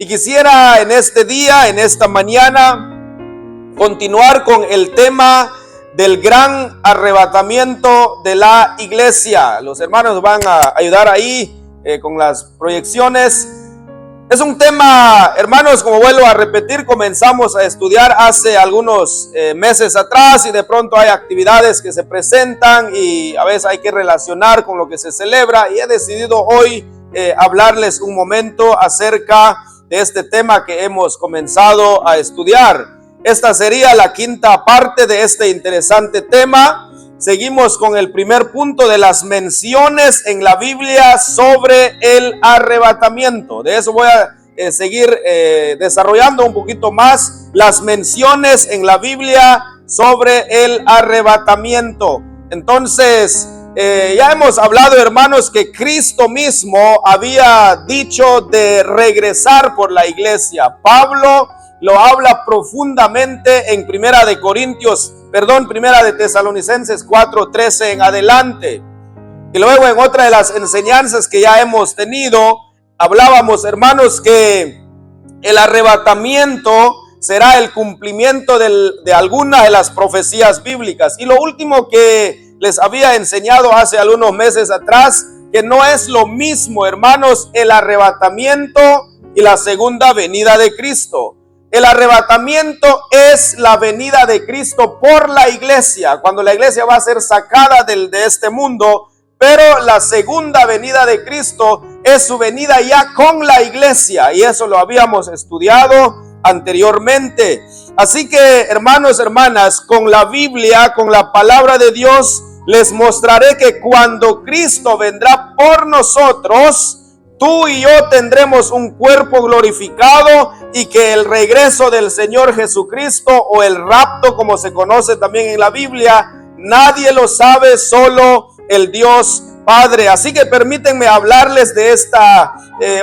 Y quisiera en este día, en esta mañana, continuar con el tema del gran arrebatamiento de la iglesia. Los hermanos van a ayudar ahí con las proyecciones. Es un tema, hermanos, como vuelvo a repetir, comenzamos a estudiar hace algunos meses atrás y de pronto hay actividades que se presentan y a veces hay que relacionar con lo que se celebra, y he decidido hoy hablarles un momento acerca de este tema que hemos comenzado a estudiar. Esta sería la quinta parte de este interesante tema. Seguimos con el primer punto de las menciones en la Biblia sobre el arrebatamiento. De eso voy a seguir desarrollando un poquito más las menciones en la Biblia sobre el arrebatamiento. Entonces, ya hemos hablado, hermanos, que Cristo mismo había dicho de regresar por la iglesia. Pablo lo habla profundamente en Primera de Tesalonicenses 4:13 en adelante. Y luego en otra de las enseñanzas que ya hemos tenido, hablábamos, hermanos, que el arrebatamiento será el cumplimiento de algunas de las profecías bíblicas. Y lo último que les había enseñado hace algunos meses atrás, que no es lo mismo, hermanos, el arrebatamiento y la segunda venida de Cristo. El arrebatamiento es la venida de Cristo por la iglesia, cuando la iglesia va a ser sacada de este mundo, pero la segunda venida de Cristo es su venida ya con la iglesia, y eso lo habíamos estudiado anteriormente. Así que, hermanos, hermanas, con la Biblia, con la palabra de Dios, les mostraré que cuando Cristo vendrá por nosotros, tú y yo tendremos un cuerpo glorificado, y que el regreso del Señor Jesucristo, o el rapto como se conoce también en la Biblia, nadie lo sabe, solo el Dios Padre. Así que permítanme hablarles de esta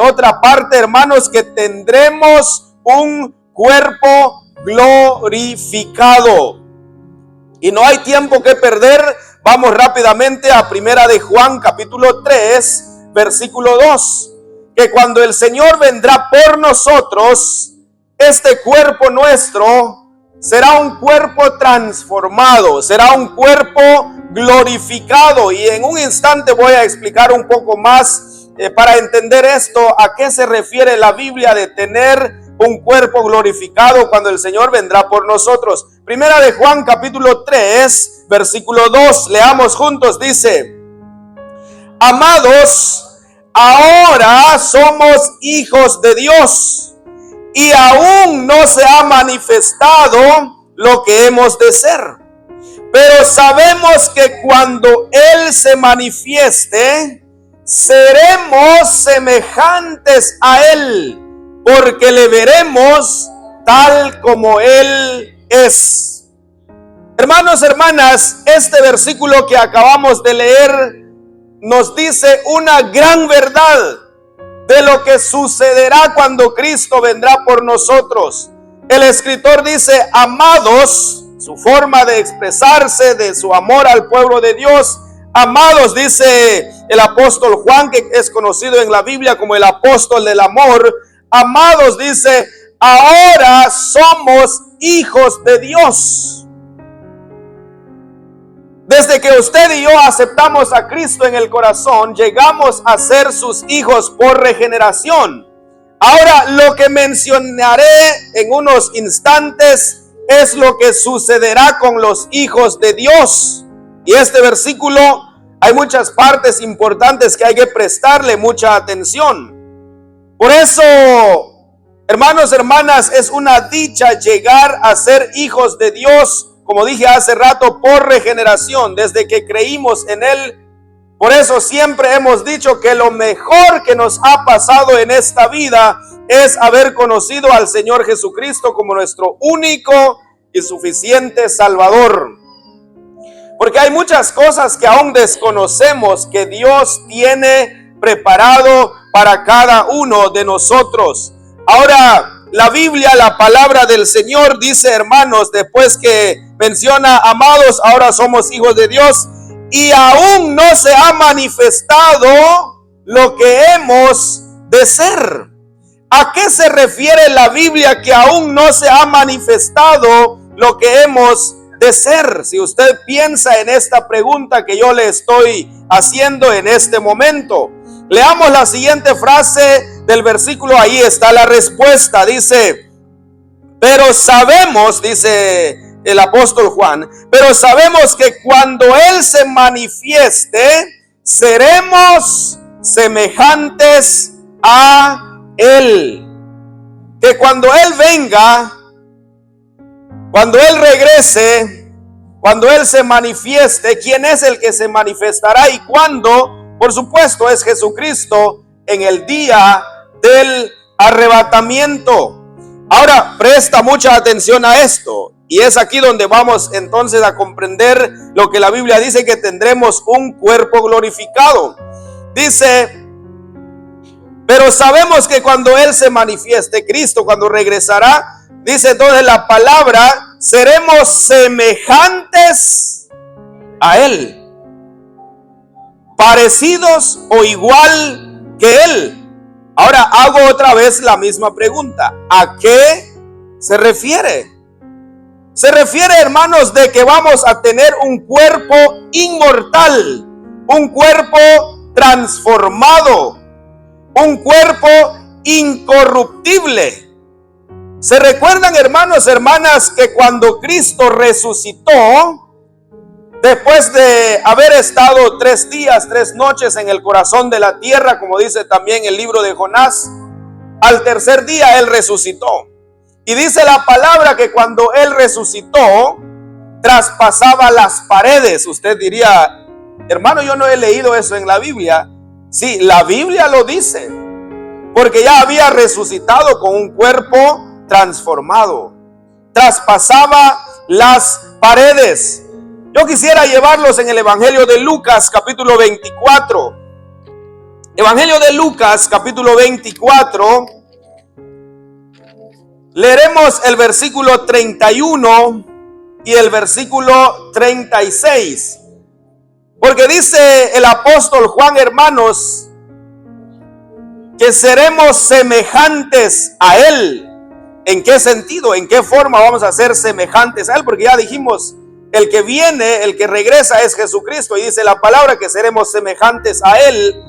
otra parte, hermanos, que tendremos un cuerpo glorificado. Y no hay tiempo que perder. Vamos rápidamente a Primera de Juan capítulo 3, versículo 2, que cuando el Señor vendrá por nosotros, este cuerpo nuestro será un cuerpo transformado, será un cuerpo glorificado. Y en un instante voy a explicar un poco más para entender esto, a qué se refiere la Biblia de tener un cuerpo glorificado cuando el Señor vendrá por nosotros. Primera de Juan capítulo 3, versículo 2, leamos juntos, dice: amados, ahora somos hijos de Dios, y aún no se ha manifestado lo que hemos de ser. Pero sabemos que cuando Él se manifieste, seremos semejantes a Él, porque le veremos tal como Él es. Hermanos, hermanas, este versículo que acabamos de leer nos dice una gran verdad de lo que sucederá cuando Cristo vendrá por nosotros. El escritor dice amados, su forma de expresarse de su amor al pueblo de Dios. Amados, dice el apóstol Juan, que es conocido en la Biblia como el apóstol del amor. Amados, dice, ahora somos hijos de Dios. Desde que usted y yo aceptamos a Cristo en el corazón, llegamos a ser sus hijos por regeneración. Ahora, lo que mencionaré en unos instantes es lo que sucederá con los hijos de Dios. Y este versículo, hay muchas partes importantes que hay que prestarle mucha atención. Por eso, hermanos, hermanas, es una dicha llegar a ser hijos de Dios, como dije hace rato, por regeneración, desde que creímos en Él. Por eso siempre hemos dicho que lo mejor que nos ha pasado en esta vida es haber conocido al Señor Jesucristo como nuestro único y suficiente Salvador. Porque hay muchas cosas que aún desconocemos que Dios tiene preparado para cada uno de nosotros. Ahora, la Biblia, la palabra del Señor dice, hermanos, después que menciona amados, ahora somos hijos de Dios, y aún no se ha manifestado lo que hemos de ser. ¿A qué se refiere la Biblia que aún no se ha manifestado lo que hemos de ser? Si usted piensa en esta pregunta que yo le estoy haciendo en este momento, leamos la siguiente frase del versículo. Ahí está la respuesta. Dice: pero sabemos, dice el apóstol Juan, pero sabemos que cuando Él se manifieste, seremos semejantes a Él. Que cuando Él venga, cuando Él regrese, cuando Él se manifieste, ¿quién es el que se manifestará y cuándo? Por supuesto, es Jesucristo en el día del arrebatamiento. Ahora, presta mucha atención a esto. Y es aquí donde vamos entonces a comprender lo que la Biblia dice, que tendremos un cuerpo glorificado. Dice: pero sabemos que cuando Él se manifieste, Cristo, cuando regresará, dice entonces la palabra, seremos semejantes a Él, parecidos o igual que Él. Ahora hago otra vez la misma pregunta. ¿A qué se refiere? Se refiere, hermanos, de que vamos a tener un cuerpo inmortal, un cuerpo transformado, un cuerpo incorruptible. ¿Se recuerdan, hermanos, hermanas, que cuando Cristo resucitó, después de haber estado 3 días, 3 noches en el corazón de la tierra, como dice también el libro de Jonás, al tercer día Él resucitó? Y dice la palabra que cuando Él resucitó, traspasaba las paredes. Usted diría: hermano, yo no he leído eso en la Biblia. Sí, la Biblia lo dice, porque ya había resucitado con un cuerpo transformado. Traspasaba las paredes. Yo quisiera llevarlos en el Evangelio de Lucas, capítulo 24. Evangelio de Lucas, capítulo 24. Leeremos el versículo 31 y el versículo 36. Porque dice el apóstol Juan, hermanos, que seremos semejantes a Él. ¿En qué sentido? ¿En qué forma vamos a ser semejantes a Él? Porque ya dijimos, el que viene, el que regresa es Jesucristo. Y dice la palabra que seremos semejantes a Él.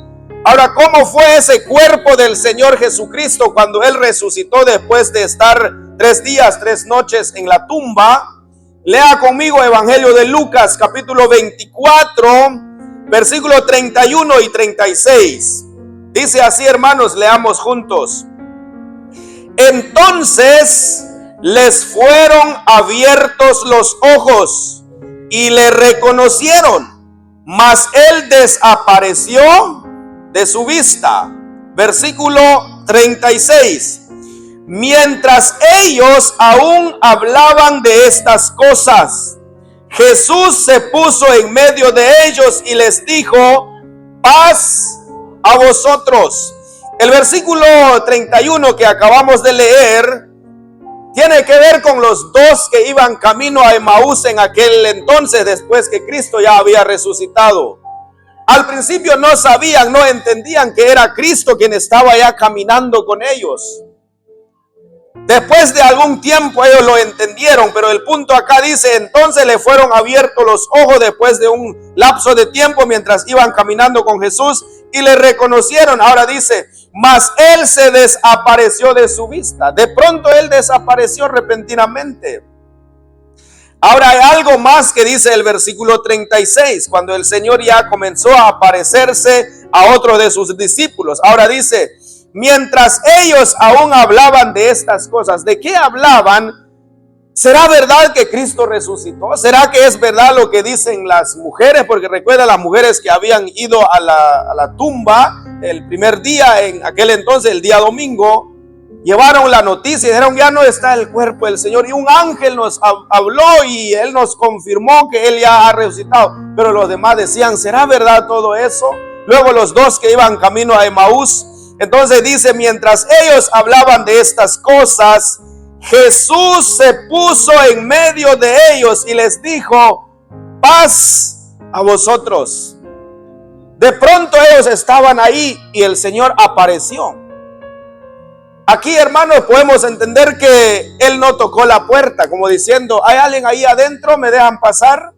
Ahora, ¿cómo fue ese cuerpo del Señor Jesucristo cuando Él resucitó después de estar 3 días, 3 noches en la tumba? Lea conmigo Evangelio de Lucas, capítulo 24, versículo 31 y 36. Dice así, hermanos, leamos juntos. Entonces les fueron abiertos los ojos y le reconocieron, mas Él desapareció de su vista. Versículo 36. Mientras ellos aún hablaban de estas cosas, Jesús se puso en medio de ellos y les dijo: paz a vosotros. El versículo 31 que acabamos de leer tiene que ver con los 2 que iban camino a Emaús en aquel entonces, después que Cristo ya había resucitado. Al principio no sabían, no entendían que era Cristo quien estaba ya caminando con ellos. Después de algún tiempo ellos lo entendieron, pero el punto acá dice: entonces le fueron abiertos los ojos después de un lapso de tiempo mientras iban caminando con Jesús y le reconocieron. Ahora dice: mas Él se desapareció de su vista. De pronto Él desapareció repentinamente. Ahora hay algo más que dice el versículo 36, cuando el Señor ya comenzó a aparecerse a otro de sus discípulos. Ahora dice: mientras ellos aún hablaban de estas cosas. ¿De qué hablaban? ¿Será verdad que Cristo resucitó? ¿Será que es verdad lo que dicen las mujeres? Porque recuerda las mujeres que habían ido a la tumba el primer día, en aquel entonces, el día domingo, llevaron la noticia y dijeron: ya no está el cuerpo del Señor. Y un ángel nos habló y Él nos confirmó que Él ya ha resucitado. Pero los demás decían: ¿será verdad todo eso? Luego los 2 que iban camino a Emaús. Entonces dice: mientras ellos hablaban de estas cosas, Jesús se puso en medio de ellos y les dijo: paz a vosotros. De pronto ellos estaban ahí y el Señor apareció. Aquí, hermanos, podemos entender que él no tocó la puerta, como diciendo, ¿hay alguien ahí adentro? ¿Me dejan pasar?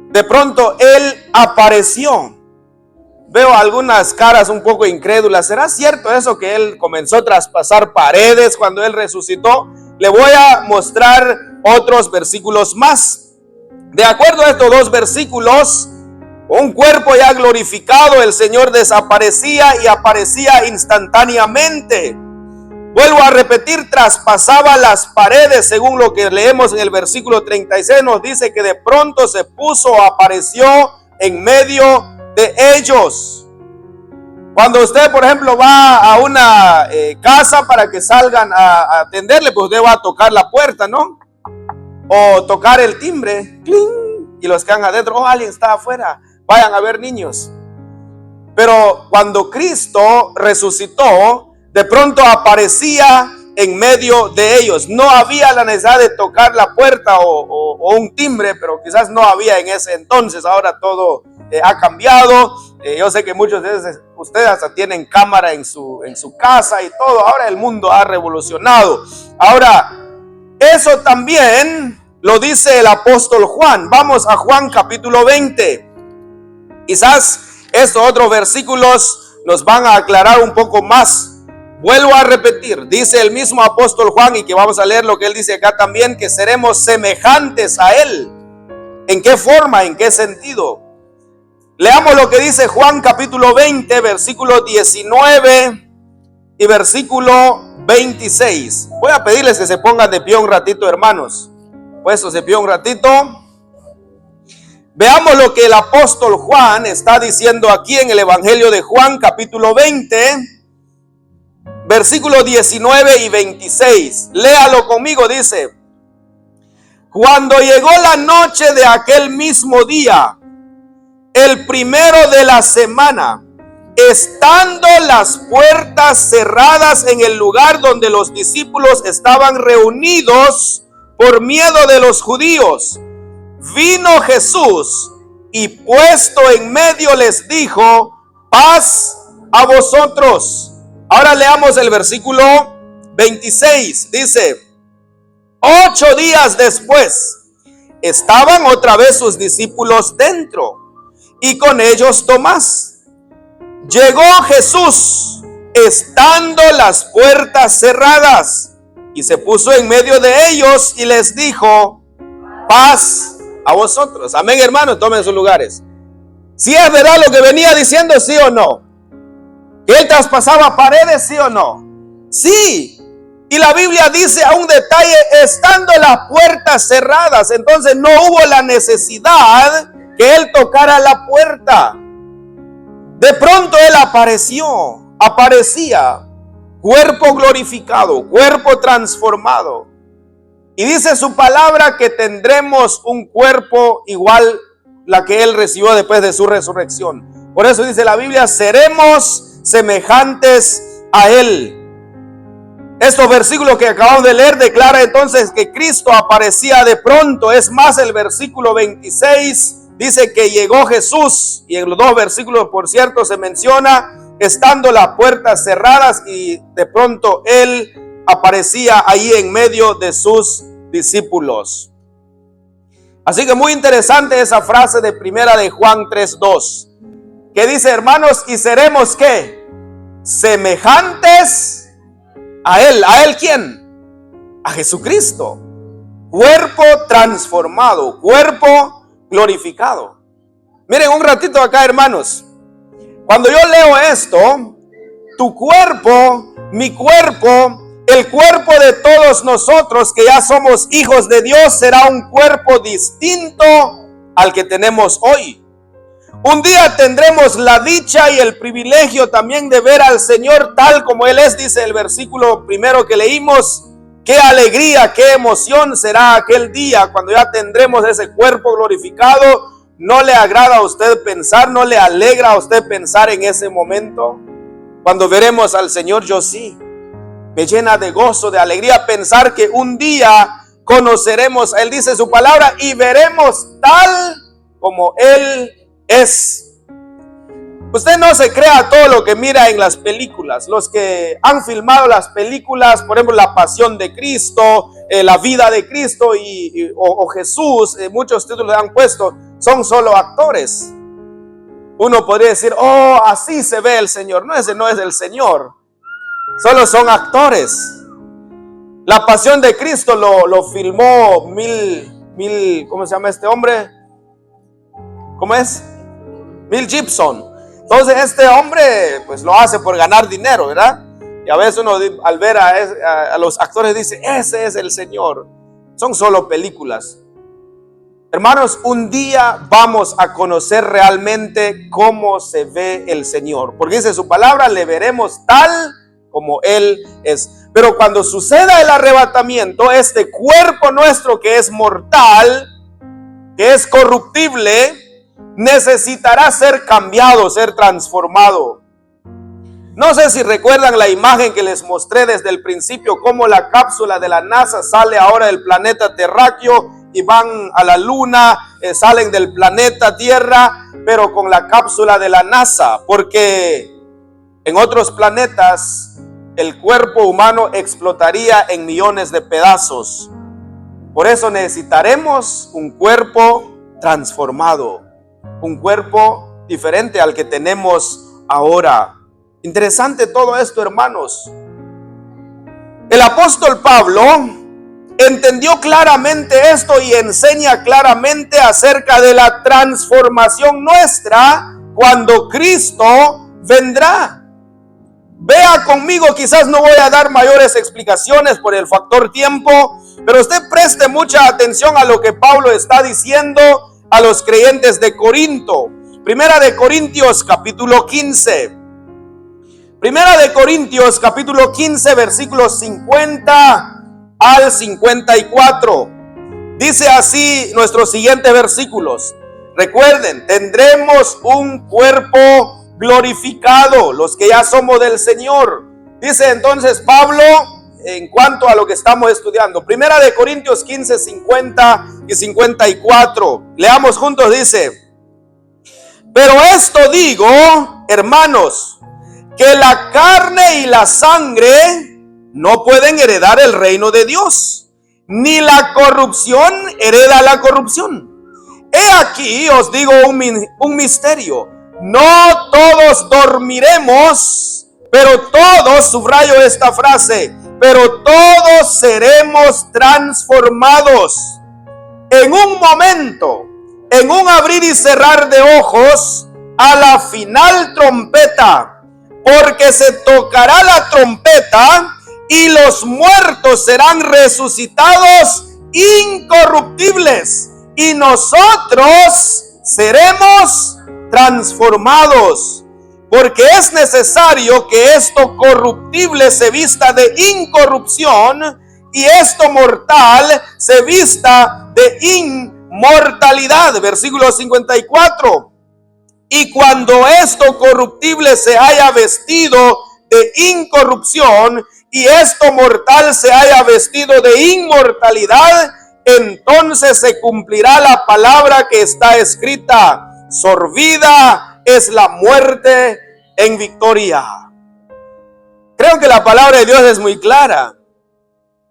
De pronto él apareció. Veo algunas caras un poco incrédulas. ¿Será cierto eso que él comenzó a traspasar paredes cuando él resucitó? Le voy a mostrar otros versículos más. De acuerdo a estos dos versículos, un cuerpo ya glorificado, el Señor desaparecía y aparecía instantáneamente. Vuelvo a repetir, traspasaba las paredes, según lo que leemos en el versículo 36, nos dice que de pronto se puso, apareció en medio de ellos. Cuando usted, por ejemplo, va a una casa para que salgan a atenderle, pues usted va a tocar la puerta, ¿no? O tocar el timbre, ¡cling! Y los que están adentro, oh, alguien está afuera, vayan a ver niños. Pero cuando Cristo resucitó, de pronto aparecía en medio de ellos. No había la necesidad de tocar la puerta o un timbre, pero quizás no había en ese entonces. Ahora todo ha cambiado. Yo sé que muchos de ustedes hasta tienen cámara en su casa y todo. Ahora el mundo ha revolucionado. Ahora, eso también lo dice el apóstol Juan. Vamos a Juan capítulo 20. Quizás estos otros versículos nos van a aclarar un poco más. Vuelvo a repetir, dice el mismo apóstol Juan, y que vamos a leer lo que él dice acá también, que seremos semejantes a él. ¿En qué forma? ¿En qué sentido? Leamos lo que dice Juan capítulo 20, versículo 19 y versículo 26. Voy a pedirles que se pongan de pie un ratito, hermanos. Puestos de pie un ratito. Veamos lo que el apóstol Juan está diciendo aquí en el Evangelio de Juan capítulo 20. Versículos 19 y 26. Léalo conmigo, dice: cuando llegó la noche de aquel mismo día, el primero de la semana, estando las puertas cerradas en el lugar donde los discípulos estaban reunidos por miedo de los judíos, vino Jesús y puesto en medio les dijo: paz a vosotros. Ahora leamos el versículo 26. Dice: 8 días después, estaban otra vez sus discípulos dentro, y con ellos Tomás. Llegó Jesús, estando las puertas cerradas, y se puso en medio de ellos y les dijo: paz a vosotros. Amén, hermanos, tomen sus lugares. ¿Si es verdad lo que venía diciendo, sí o no? ¿Que él traspasaba paredes, sí o no? Sí. Y la Biblia dice a un detalle: estando las puertas cerradas. Entonces no hubo la necesidad que él tocara la puerta. De pronto él aparecía, cuerpo glorificado, cuerpo transformado. Y dice su palabra que tendremos un cuerpo igual la que él recibió después de su resurrección. Por eso dice la Biblia: seremos semejantes a él. Estos versículos que acabamos de leer declara entonces que Cristo aparecía de pronto. Es más, el versículo 26 dice que llegó Jesús, y en los dos versículos, por cierto, se menciona estando las puertas cerradas, y de pronto él aparecía ahí en medio de sus discípulos. Así que muy interesante esa frase de primera de Juan 3:2, que dice, hermanos, y seremos ¿qué? Semejantes a él. ¿A él quién? A Jesucristo. Cuerpo transformado, cuerpo glorificado. Miren un ratito acá, hermanos. Cuando yo leo esto, tu cuerpo, mi cuerpo, el cuerpo de todos nosotros que ya somos hijos de Dios, será un cuerpo distinto al que tenemos hoy. Un día tendremos la dicha y el privilegio también de ver al Señor tal como Él es, dice el versículo primero que leímos. Qué alegría, qué emoción será aquel día cuando ya tendremos ese cuerpo glorificado. ¿No le agrada a usted pensar, no le alegra a usted pensar en ese momento? Cuando veremos al Señor, yo sí. Me llena de gozo, de alegría pensar que un día conoceremos, Él dice su palabra, y veremos tal como Él es. Usted no se crea todo lo que mira en las películas. Los que han filmado las películas, por ejemplo, La Pasión de Cristo, La Vida de Cristo o Jesús, muchos títulos le han puesto, son solo actores. Uno podría decir, oh, así se ve el Señor. No, ese no es el Señor. Solo son actores. La Pasión de Cristo lo filmó ¿cómo se llama este hombre? ¿Cómo es? Mel Gibson. Entonces este hombre pues lo hace por ganar dinero, ¿verdad? Y a veces uno al ver a los actores dice, ese es el Señor. Son solo películas. Hermanos, un día vamos a conocer realmente cómo se ve el Señor. Porque dice su palabra, le veremos tal como Él es. Pero cuando suceda el arrebatamiento, este cuerpo nuestro que es mortal, que es corruptible, necesitará ser cambiado, ser transformado. No sé si recuerdan la imagen que les mostré desde el principio, cómo la cápsula de la NASA sale ahora del planeta terráqueo y van a la luna, salen del planeta Tierra, pero con la cápsula de la NASA, porque en otros planetas el cuerpo humano explotaría en millones de pedazos. Por eso necesitaremos un cuerpo transformado, un cuerpo diferente al que tenemos ahora. Interesante todo esto, hermanos. El apóstol Pablo entendió claramente esto y enseña claramente acerca de la transformación nuestra cuando Cristo vendrá. Vea conmigo, quizás no voy a dar mayores explicaciones por el factor tiempo, pero usted preste mucha atención a lo que Pablo está diciendo a los creyentes de Corinto. Primera de Corintios capítulo 15. Primera de Corintios capítulo 15 versículos 50 al 54. Dice así nuestros siguientes versículos. Recuerden, tendremos un cuerpo glorificado, los que ya somos del Señor. Dice entonces Pablo en cuanto a lo que estamos estudiando. Primera de Corintios 15, 50 y 54. Leamos juntos, dice: pero esto digo, hermanos, que la carne y la sangre no pueden heredar el reino de Dios, ni la corrupción hereda la corrupción. He aquí os digo un misterio. No todos dormiremos, pero todos, subrayo esta frase, pero todos seremos transformados en un momento, en un abrir y cerrar de ojos, a la final trompeta, porque se tocará la trompeta y los muertos serán resucitados incorruptibles y nosotros seremos transformados, porque es necesario que esto corruptible se vista de incorrupción y esto mortal se vista de inmortalidad. Versículo 54. Y cuando esto corruptible se haya vestido de incorrupción y esto mortal se haya vestido de inmortalidad, entonces se cumplirá la palabra que está escrita: sorbida es la muerte en victoria. Creo que la palabra de Dios es muy clara.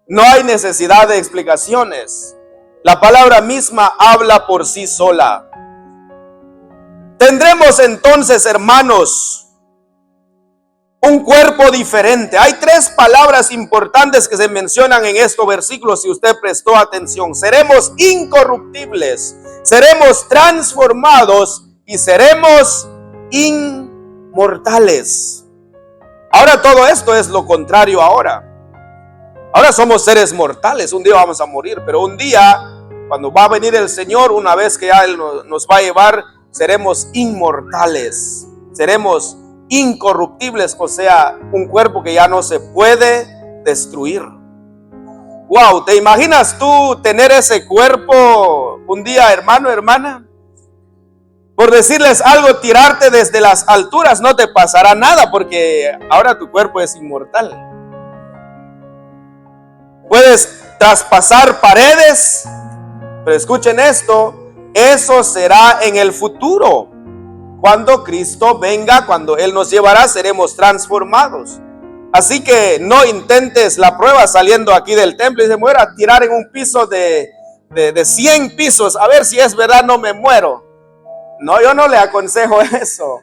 No hay necesidad de explicaciones. La palabra misma habla por sí sola. Tendremos entonces, hermanos, un cuerpo diferente. Hay tres palabras importantes que se mencionan en estos versículos, si usted prestó atención. Seremos incorruptibles, seremos transformados y seremos inmortales. Ahora todo esto es lo contrario ahora. Ahora somos seres mortales, un día vamos a morir, pero un día, cuando va a venir el Señor, una vez que ya Él nos va a llevar, seremos inmortales, seremos incorruptibles, o sea, un cuerpo que ya no se puede destruir. Wow, ¿te imaginas tú tener ese cuerpo un día, hermano, hermana? Por decirles algo, tirarte desde las alturas no te pasará nada, porque ahora tu cuerpo es inmortal. Puedes traspasar paredes, pero escuchen esto, eso será en el futuro. cuando Cristo venga, cuando Él nos llevará, seremos transformados. Así que no intentes la prueba saliendo aquí del templo y se muera a tirar en un piso de 100 pisos, a ver si es verdad, no me muero. No, yo no le aconsejo eso.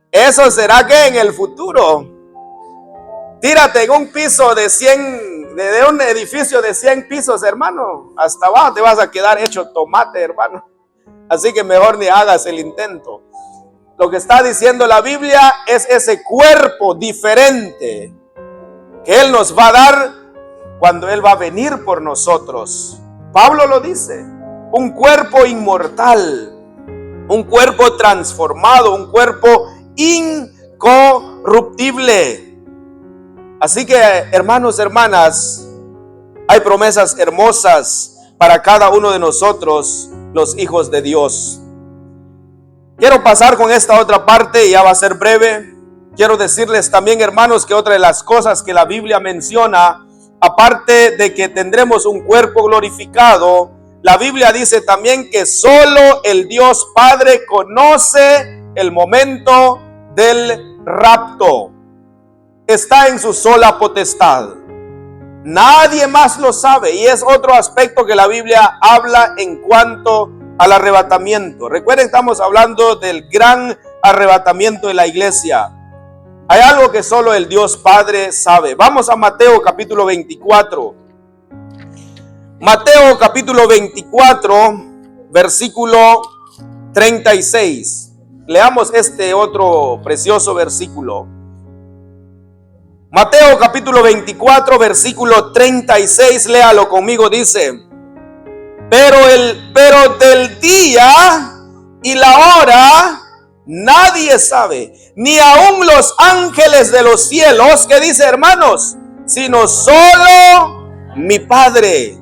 Eso será que en el futuro. Tírate en un piso de 100, de un edificio de 100 pisos, hermano. Hasta abajo te vas a quedar hecho tomate, hermano. Así que mejor ni hagas el intento. Lo que está diciendo la Biblia es ese cuerpo diferente que Él nos va a dar cuando Él va a venir por nosotros. Pablo lo dice, un cuerpo inmortal, un cuerpo transformado, un cuerpo incorruptible. Así que, hermanos, hermanas, hay promesas hermosas para cada uno de nosotros, los hijos de Dios. Quiero pasar con esta otra parte y ya va a ser breve. Quiero decirles también, hermanos, que otra de las cosas que la Biblia menciona, aparte de que tendremos un cuerpo glorificado, la Biblia dice también que solo el Dios Padre conoce el momento del rapto. Está en su sola potestad. Nadie más lo sabe, y es otro aspecto que la Biblia habla en cuanto al arrebatamiento. Recuerden, estamos hablando del gran arrebatamiento de la iglesia. Hay algo que solo el Dios Padre sabe. Vamos a Mateo capítulo 24. Mateo capítulo 24, versículo 36. Leamos este otro precioso versículo. Mateo capítulo 24, versículo 36, léalo conmigo, dice: pero del día y la hora nadie sabe, ni aun los ángeles de los cielos, que dice, hermanos, sino solo mi Padre.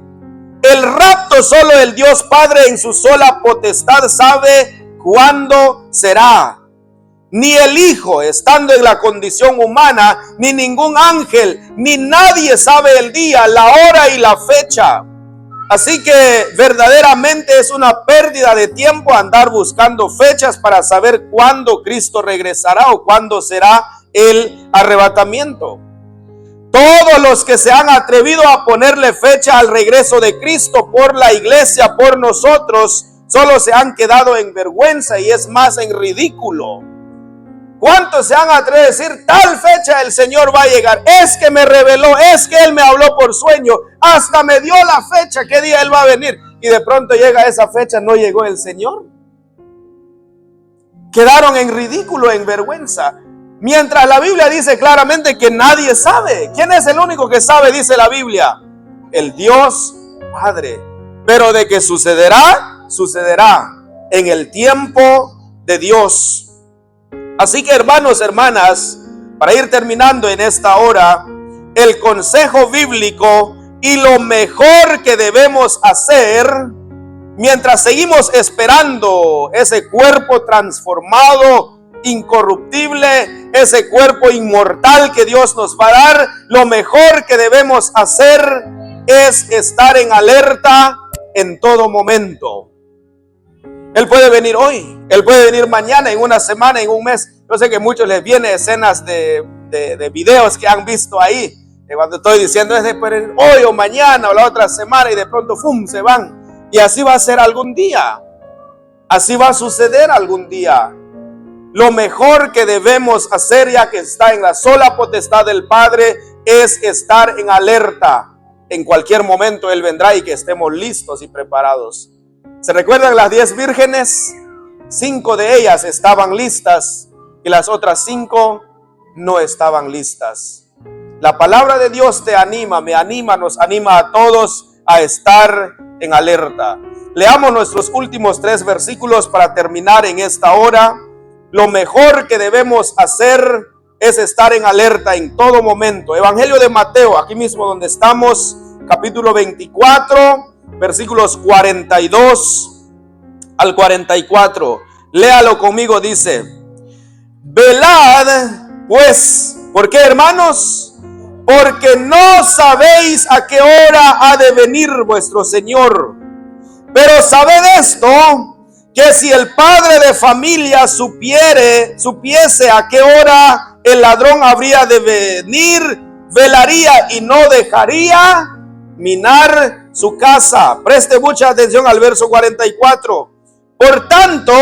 El rapto solo el Dios Padre en su sola potestad sabe cuándo será. Ni el Hijo, estando en la condición humana, ni ningún ángel, ni nadie sabe el día, la hora y la fecha. Así que verdaderamente es una pérdida de tiempo andar buscando fechas para saber cuándo Cristo regresará o cuándo será el arrebatamiento. Todos los que se han atrevido a ponerle fecha al regreso de Cristo por la iglesia, por nosotros, solo se han quedado en vergüenza y es más en ridículo. ¿Cuántos se han atrevido a decir tal fecha el Señor va a llegar? Es que me reveló, es que Él me habló por sueño, hasta me dio la fecha, qué día Él va a venir. Y de pronto llega esa fecha, no llegó el Señor. Quedaron en ridículo, en vergüenza. Mientras la Biblia dice claramente que nadie sabe. ¿Quién es el único que sabe? Dice la Biblia. El Dios Padre. Pero de que sucederá, sucederá en el tiempo de Dios. Así que, hermanos, hermanas, para ir terminando en esta hora, el consejo bíblico y lo mejor que debemos hacer mientras seguimos esperando ese cuerpo transformado, incorruptible, ese cuerpo inmortal que Dios nos va a dar, lo mejor que debemos hacer es estar en alerta en todo momento. Él puede venir hoy, Él puede venir mañana, en una semana, en un mes. Yo sé que a muchos les viene escenas de videos que han visto ahí, cuando estoy diciendo es de hoy o mañana o la otra semana, y de pronto ¡fum!, se van. Y así va a ser algún día, así va a suceder algún día. Lo mejor que debemos hacer, ya que está en la sola potestad del Padre, es estar en alerta. En cualquier momento Él vendrá y que estemos listos y preparados. ¿Se recuerdan las 10 vírgenes? 5 de ellas estaban listas y las otras 5 no estaban listas. La palabra de Dios te anima, me anima, nos anima a todos a estar en alerta. Leamos nuestros últimos 3 versículos para terminar en esta hora. Lo mejor que debemos hacer es estar en alerta en todo momento. Evangelio de Mateo, aquí mismo donde estamos, capítulo 24, versículos 42 al 44. Léalo conmigo, dice: velad pues. ¿Por qué, hermanos? Porque no sabéis a qué hora ha de venir vuestro Señor. Pero sabed esto, que si el padre de familia supiese a qué hora el ladrón habría de venir, velaría y no dejaría minar su casa. Preste mucha atención al verso 44. Por tanto,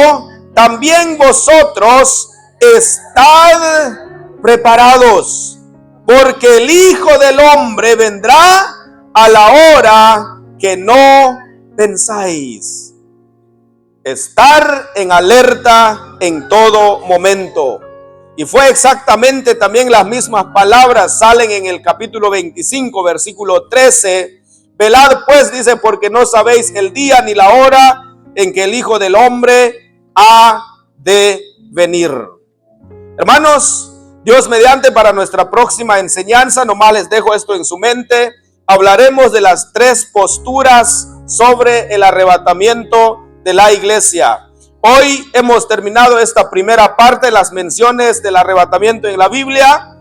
también vosotros estad preparados, porque el Hijo del Hombre vendrá a la hora que no pensáis. Estar en alerta en todo momento. Y fue exactamente también las mismas palabras, salen en el capítulo 25, versículo 13. Velad pues, dice, porque no sabéis el día ni la hora en que el Hijo del Hombre ha de venir. Hermanos, Dios mediante, para nuestra próxima enseñanza, nomás les dejo esto en su mente, hablaremos de las 3 posturas sobre el arrebatamiento de la iglesia. Hoy hemos terminado esta primera parte, las menciones del arrebatamiento en la Biblia.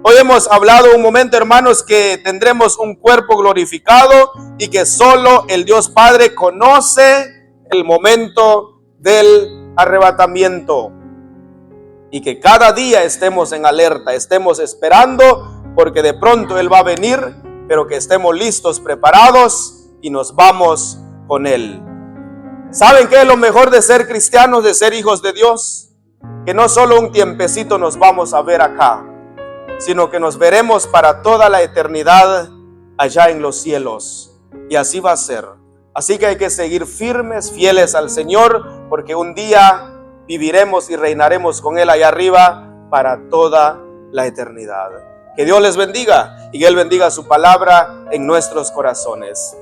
Hoy hemos hablado un momento, hermanos, que tendremos un cuerpo glorificado y que solo el Dios Padre conoce el momento del arrebatamiento. Y que cada día estemos en alerta, estemos esperando, porque de pronto Él va a venir, pero que estemos listos, preparados y nos vamos con Él. ¿Saben qué es lo mejor de ser cristianos, de ser hijos de Dios? Que no solo un tiempecito nos vamos a ver acá, sino que nos veremos para toda la eternidad allá en los cielos. Y así va a ser. Así que hay que seguir firmes, fieles al Señor, porque un día viviremos y reinaremos con Él allá arriba para toda la eternidad. Que Dios les bendiga y que Él bendiga su palabra en nuestros corazones.